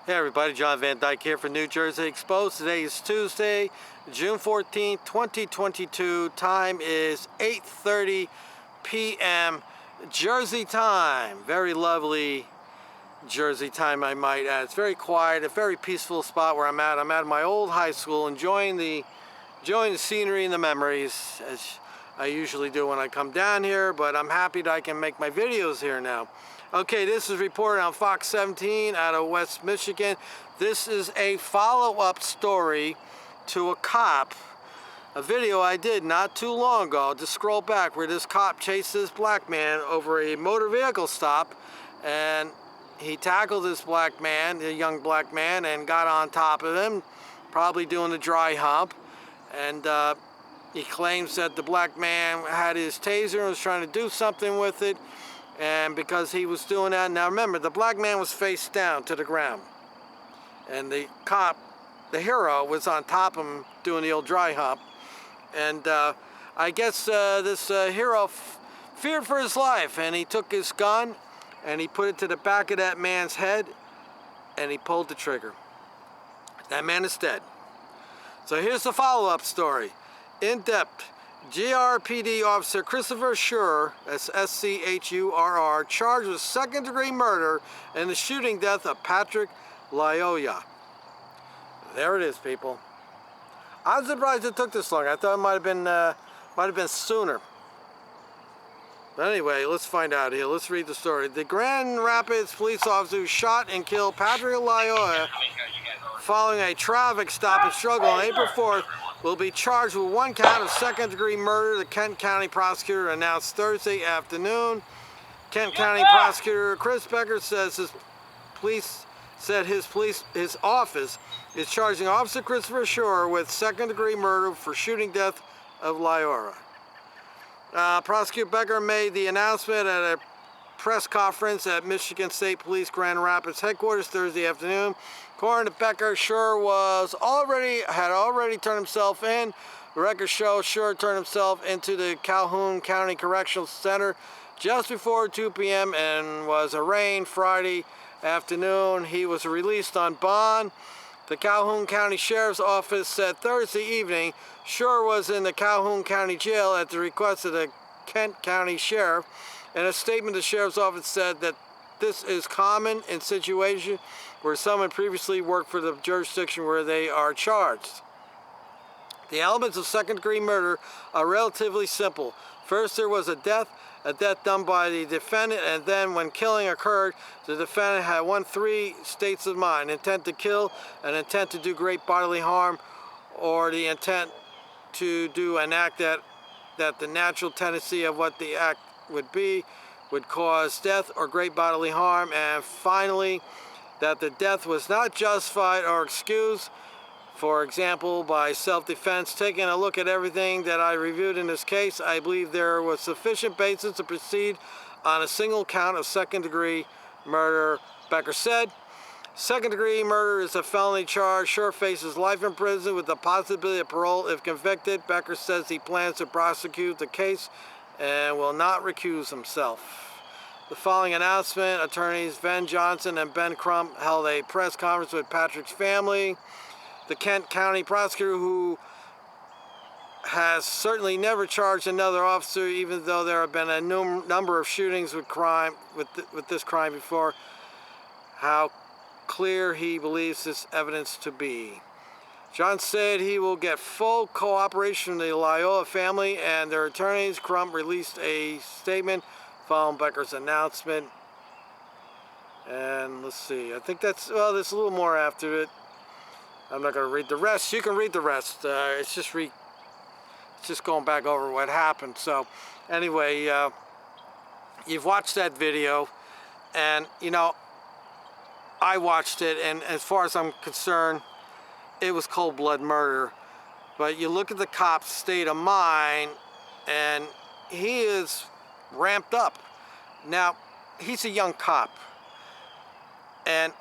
Hey everybody, John Van Dyke here for New Jersey Exposed. Today is Tuesday, June 14th, 2022. Time is 8:30 p.m. Jersey time. Very lovely Jersey time, I might add. It's very quiet, a very peaceful spot where I'm at. I'm at my old high school, enjoying the scenery and the memories, as I usually do when I come down here, but I'm happy that I can make my videos here now. Okay, this is reported on Fox 17 out of West Michigan. This is a follow-up story to a cop, a video I did not too long ago. Just scroll back, where this cop chased this black man over a motor vehicle stop, and he tackled this black man, the young black man, and got on top of him, probably doing the dry hump. And he claims that the black man had his taser and was trying to do something with it. And because he was doing that, now remember, the black man was face down to the ground. And the cop, the hero, was on top of him doing the old dry hump. And I guess this hero feared for his life, and he took his gun and he put it to the back of that man's head and he pulled the trigger. That man is dead. So here's the follow-up story. In depth. GRPD officer Christopher Schurr, that's S-C-H-U-R-R, charged with second-degree murder in the shooting death of Patrick Lyoya. There it is, people. I'm surprised it took this long. I thought it might have been sooner. But anyway, let's find out here. Let's read the story. The Grand Rapids police officer who shot and killed Patrick Lyoya following a traffic stop and struggle on April 4th will be charged with one count of second-degry murder, the Kent County prosecutor announced Thursday afternoon. Kent County prosecutor Chris Becker says his office is charging Officer Christopher Schurr with second-degree murder for shooting death of Lyoya. Prosecutor Becker made the announcement at a press conference at Michigan State Police Grand Rapids headquarters Thursday afternoon. According to Becker, Schurr had already turned himself in. The record shows Schurr turned himself into the Calhoun County Correctional Center just before 2 p.m. and was arraigned Friday afternoon. He was released on bond. The Calhoun County Sheriff's Office said Thursday evening Schurr was in the Calhoun County Jail at the request of the Kent County Sheriff. In a statement, the Sheriff's Office said that this is common in situations where someone previously worked for the jurisdiction where they are charged. The elements of second-degree murder are relatively simple. First, there was a death done by the defendant, and then when killing occurred, the defendant had three states of mind: intent to kill, an intent to do great bodily harm, or the intent to do an act that the natural tendency of what the act would cause death or great bodily harm, and finally, that the death was not justified or excused, for example, by self-defense. Taking a look at everything that I reviewed in this case, I believe there was sufficient basis to proceed on a single count of second-degree murder, Becker said. Second-degree murder is a felony charge. Schurr faces life in prison with the possibility of parole if convicted. Becker says he plans to prosecute the case and will not recuse himself. The following announcement, attorneys Ben Johnson and Ben Crump held a press conference with Patrick's family. The Kent County prosecutor, who has certainly never charged another officer, even though there have been a number of shootings with this crime before, how clear he believes this evidence to be. John said he will get full cooperation from the Lyoya family and their attorneys. Crump released a statement following Becker's announcement. And let's see, I think there's a little more after it. I'm not going to read the rest. You can read the rest. It's just going back over what happened. So anyway, you've watched that video, and I watched it, and as far as I'm concerned, it was cold-blood murder. But you look at the cop's state of mind, and he is ramped up. Now, he's a young cop, and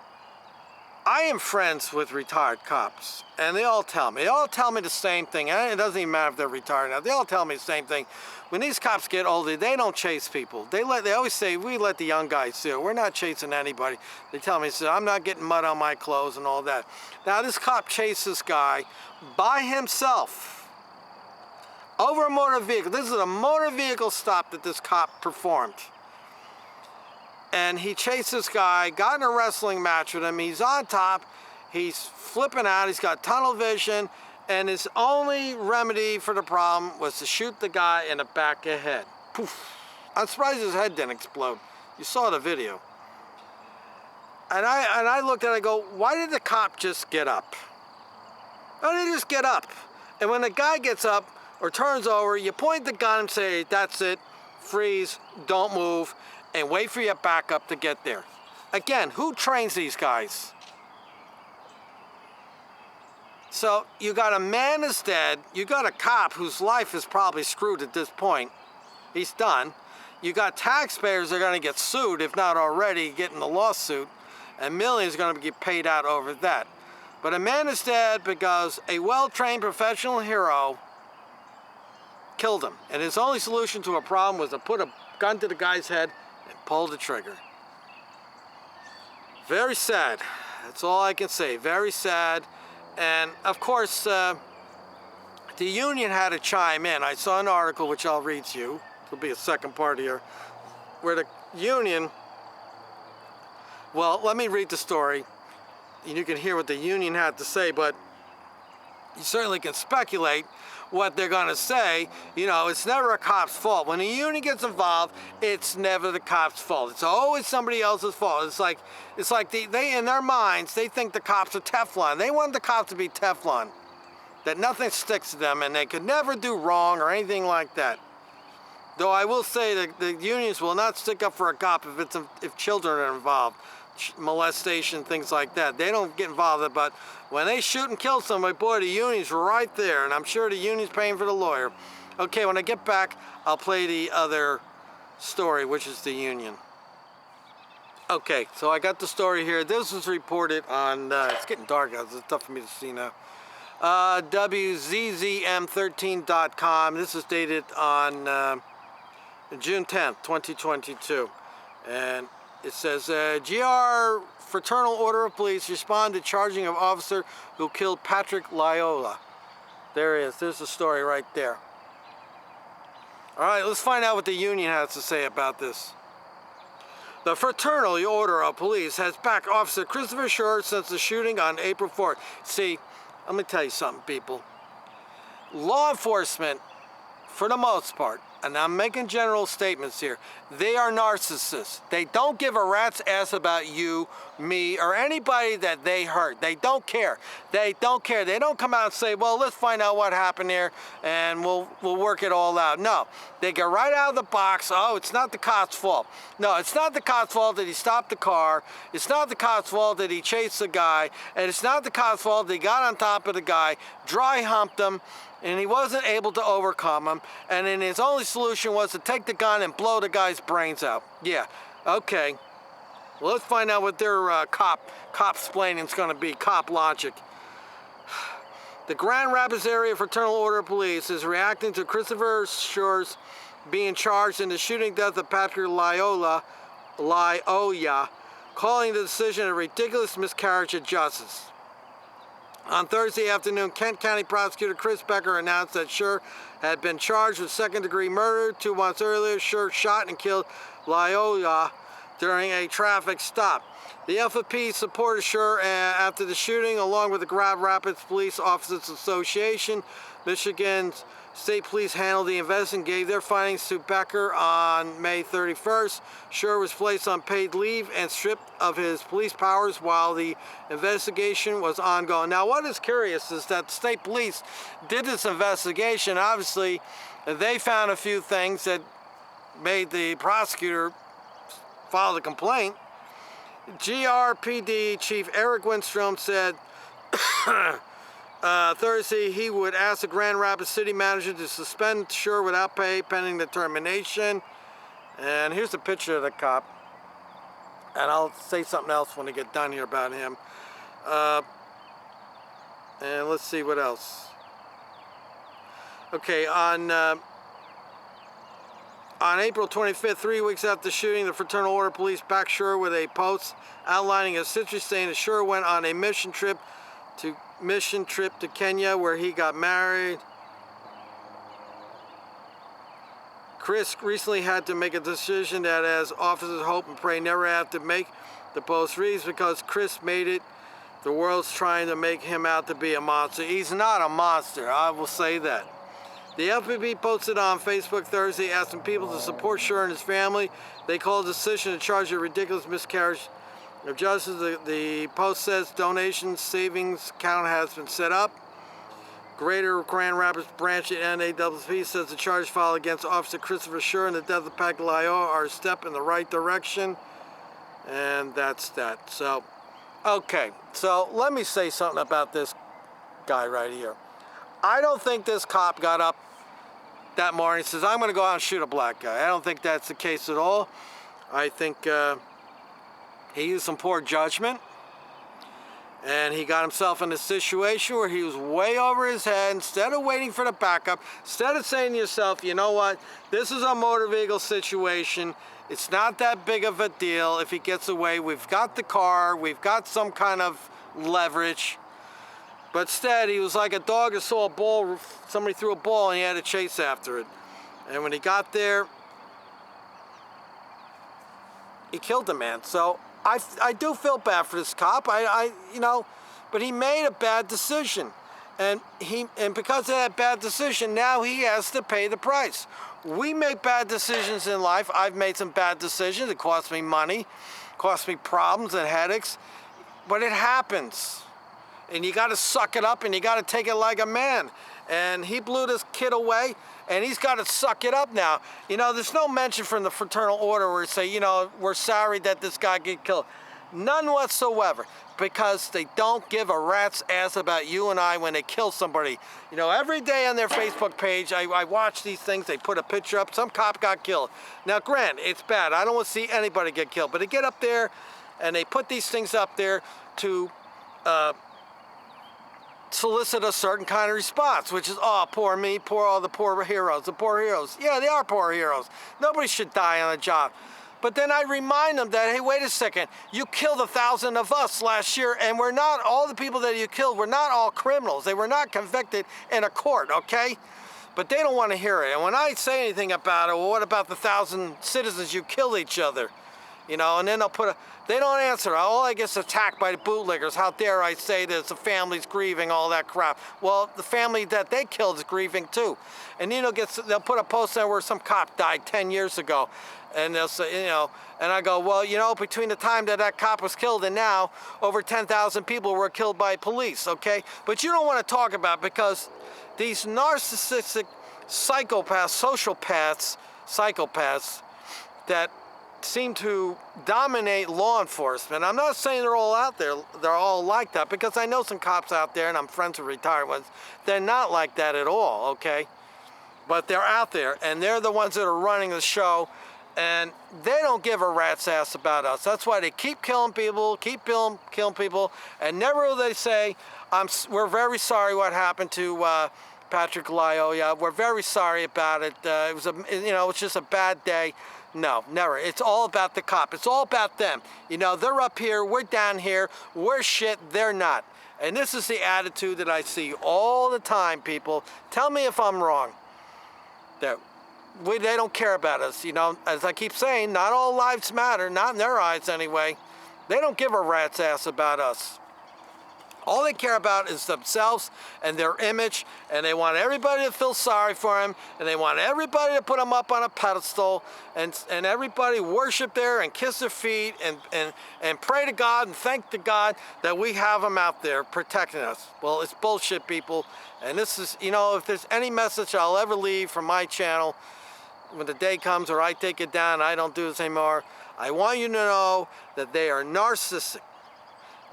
I am friends with retired cops, and they all tell me the same thing. And it doesn't even matter if they're retired now. They all tell me the same thing. When these cops get older, they don't chase people. They always say, we let the young guys do it. We're not chasing anybody. They tell me, so I'm not getting mud on my clothes and all that. Now, this cop chased this guy by himself over a motor vehicle. This is a motor vehicle stop that this cop performed. And he chased this guy, got in a wrestling match with him. He's on top, he's flipping out, he's got tunnel vision, and his only remedy for the problem was to shoot the guy in the back of the head. Poof. I'm surprised his head didn't explode. You saw the video. And I looked at it, I go, why did the cop just get up? Why did he just get up? And when the guy gets up or turns over, you point the gun and say, that's it, freeze, don't move, and wait for your backup to get there. Again, who trains these guys? So you got a man that's dead, you got a cop whose life is probably screwed at this point. He's done. You got taxpayers that are gonna get sued, if not already getting the lawsuit, and millions are gonna get paid out over that. But a man is dead because a well-trained professional hero killed him. And his only solution to a problem was to put a gun to the guy's head and pull the trigger. Very sad. That's all I can say. Very sad. And of course, the union had to chime in. I saw an article, which I'll read to you. There'll be a second part here, where the union, well, let me read the story. And you can hear what the union had to say, but you certainly can speculate what they're going to say. You know, it's never a cop's fault. When a union gets involved, it's never the cop's fault. It's always somebody else's fault. It's like they in their minds, they think the cops are Teflon. They want the cops to be Teflon, that nothing sticks to them and they could never do wrong or anything like that. Though I will say that the unions will not stick up for a cop if children are involved. Molestation, things like that. They don't get involved with it, but when they shoot and kill somebody, boy, the union's right there, and I'm sure the union's paying for the lawyer. Okay, when I get back, I'll play the other story, which is the union. Okay, so I got the story here. This was reported on, it's getting dark out, it's tough for me to see now. WZZM13.com. This is dated on June 10th, 2022. And it says, GR Fraternal Order of Police respond to charging of officer who killed Patrick Lyoya. There he is. There's the story right there. All right, let's find out what the union has to say about this. The Fraternal Order of Police has backed Officer Christopher Schur since the shooting on April 4th. See, let me tell you something, people. Law enforcement, for the most part, and I'm making general statements here, they are narcissists. They don't give a rat's ass about you, me, or anybody that they hurt. They don't care. They don't care. They don't come out and say, well, let's find out what happened here and we'll work it all out. No, they get right out of the box. Oh, it's not the cop's fault. No, it's not the cop's fault that he stopped the car. It's not the cop's fault that he chased the guy. And it's not the cop's fault that he got on top of the guy, dry humped him, and he wasn't able to overcome him, and then his only solution was to take the gun and blow the guy's brains out. Yeah, okay. Well, let's find out what their cop-splaining is going to be, cop logic. The Grand Rapids Area Fraternal Order of Police is reacting to Christopher Schur's being charged in the shooting death of Patrick Lyoya, calling the decision a ridiculous miscarriage of justice. On Thursday afternoon, Kent County Prosecutor Chris Becker announced that Schur had been charged with second-degree murder. 2 months earlier, Schur shot and killed Lyoya during a traffic stop. The FFP supported Schur after the shooting, along with the Grand Rapids Police Officers Association. Michigan's State Police handled the investigation and gave their findings to Becker on May 31st. Schur was placed on paid leave and stripped of his police powers while the investigation was ongoing. Now, what is curious is that the state police did this investigation. Obviously, they found a few things that made the prosecutor file the complaint. GRPD Chief Eric Winstrom said Thursday he would ask the Grand Rapids City Manager to suspend Schur without pay pending the termination. And here's a picture of the cop. And I'll say something else when I get done here about him. And let's see what else. Okay, on April 25th, 3 weeks after the shooting, the Fraternal Order Police backed Schur with a post outlining his history, saying that Schur went on a mission trip to Kenya, where he got married. Chris recently had to make a decision that, as officers hope and pray never have to make, the post reads, because Chris made it, the world's trying to make him out to be a monster. He's not a monster, I will say that. The LPD posted on Facebook Thursday asking people to support Schur and his family. They called a decision to charge a ridiculous miscarriage of justice. The post says donation savings account has been set up. Greater Grand Rapids branch at NAACP says the charge filed against Officer Christopher Schur and the death of Patrick Lyoya are a step in the right direction. And that's that. So, okay. So let me say something about this guy right here. I don't think this cop got up that morning and says, I'm going to go out and shoot a black guy. I don't think that's the case at all. I think he used some poor judgment. And he got himself in a situation where he was way over his head. Instead of waiting for the backup, instead of saying to yourself, you know what, this is a motor vehicle situation. It's not that big of a deal if he gets away. We've got the car. We've got some kind of leverage. But instead, he was like a dog that saw a ball. Somebody threw a ball and he had to chase after it. And when he got there, he killed the man. So I do feel bad for this cop. You know, but he made a bad decision, and because of that bad decision, now he has to pay the price. We make bad decisions in life. I've made some bad decisions. It cost me money, cost me problems and headaches, but it happens, and you got to suck it up and you got to take it like a man. And he blew this kid away, and he's got to suck it up now. You know, there's no mention from the Fraternal Order where they say, you know, we're sorry that this guy get killed. None whatsoever, because they don't give a rat's ass about you and I when they kill somebody. You know, every day on their Facebook page, I watch these things. They put a picture up. Some cop got killed. Now, granted, it's bad. I don't want to see anybody get killed. But they get up there, and they put these things up there to solicit a certain kind of response, which is, oh, poor me, poor all the poor heroes, the poor heroes. Yeah, they are poor heroes. Nobody should die on a job. But then I remind them that, hey, wait a second, you killed 1,000 of us last year, and we're not, all the people that you killed were not all criminals. They were not convicted in a court, okay? But they don't want to hear it. And when I say anything about it, well, what about the 1,000 citizens you killed each other? You know, and then they don't answer. All I get is attacked by the bootleggers. How dare I say this? The family's grieving, all that crap. Well, the family that they killed is grieving too. And you know, they'll put a post there where some cop died 10 years ago. And they'll say, you know, and I go, well, you know, between the time that cop was killed and now, over 10,000 people were killed by police, okay? But you don't want to talk about it, because these narcissistic psychopaths, psychopaths that seem to dominate law enforcement. I'm not saying they're all out there, they're all like that, because I know some cops out there, and I'm friends with retired ones, they're not like that at all, okay? But they're out there, and they're the ones that are running the show, and they don't give a rat's ass about us. That's why they keep killing people, killing people, and never will they say, we're very sorry what happened to Patrick Lyoya. We're very sorry about it. It was it's just a bad day. No, never. It's all about the cop. It's all about them. You know, they're up here, we're down here, we're shit, they're not. And this is the attitude that I see all the time, people. Tell me if I'm wrong. That they don't care about us. You know, as I keep saying, not all lives matter, not in their eyes anyway. They don't give a rat's ass about us. All they care about is themselves and their image, and they want everybody to feel sorry for them, and they want everybody to put them up on a pedestal, and everybody worship there and kiss their feet and pray to God and thank to God that we have them out there protecting us. Well, it's bullshit, people. And this is, you know, if there's any message I'll ever leave from my channel, when the day comes or I take it down, I don't do this anymore, I want you to know that they are narcissistic.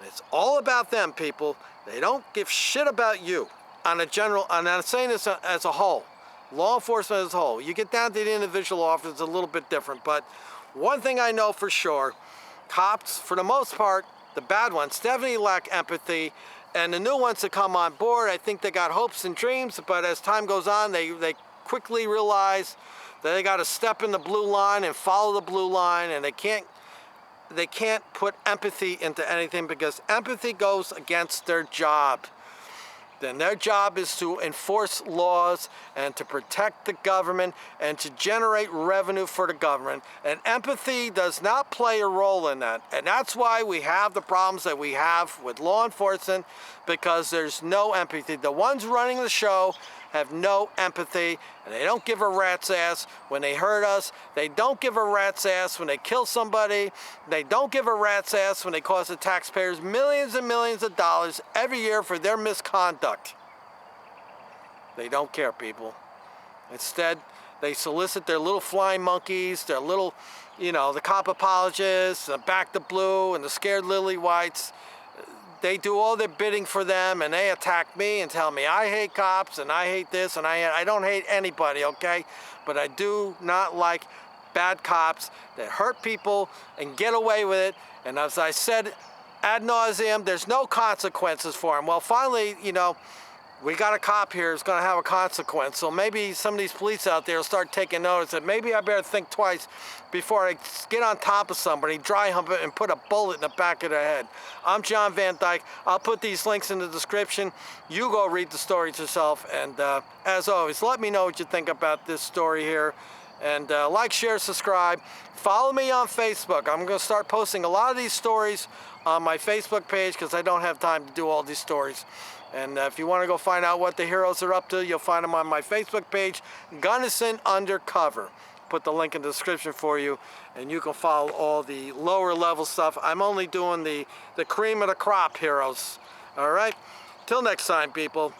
It's all about them, people. They don't give shit about you on a general, and I'm saying this as a whole, law enforcement as a whole. You get down to the individual officer, it's a little bit different, but one thing I know for sure, cops, for the most part, The bad ones definitely lack empathy. And the new ones that come on board, I think they got hopes and dreams, but as time goes on, they quickly realize that they got to step in the blue line and follow the blue line, and they can't put empathy into anything because empathy goes against their job. Then their job is to enforce laws and to protect the government and to generate revenue for the government. And empathy does not play a role in that. And that's why we have the problems that we have with law enforcement, because there's no empathy. The ones running the show have no empathy, and they don't give a rat's ass when they hurt us. They don't give a rat's ass when they kill somebody. They don't give a rat's ass when they cost the taxpayers millions and millions of dollars every year for their misconduct. They don't care, people. Instead, they solicit their little flying monkeys, their little, the cop apologists, the back the blue, and the scared lily whites. They do all their bidding for them, and they attack me and tell me I hate cops and I hate this, and I don't hate anybody, okay? But I do not like bad cops that hurt people and get away with it. And as I said ad nauseum, there's no consequences for them. Well, finally, we got a cop here who's going to have a consequence. So maybe some of these police out there will start taking notice that maybe I better think twice before I get on top of somebody, dry hump it, and put a bullet in the back of their head. I'm John Van Dyke. I'll put these links in the description. You go read the stories yourself. And as always, let me know what you think about this story here. And like, share, subscribe. Follow me on Facebook. I'm going to start posting a lot of these stories on my Facebook page because I don't have time to do all these stories. And if you want to go find out what the heroes are up to, you'll find them on my Facebook page, Gunnison Undercover. Put the link in the description for you, and you can follow all the lower level stuff. I'm only doing the cream of the crop heroes. All right? Till next time, people.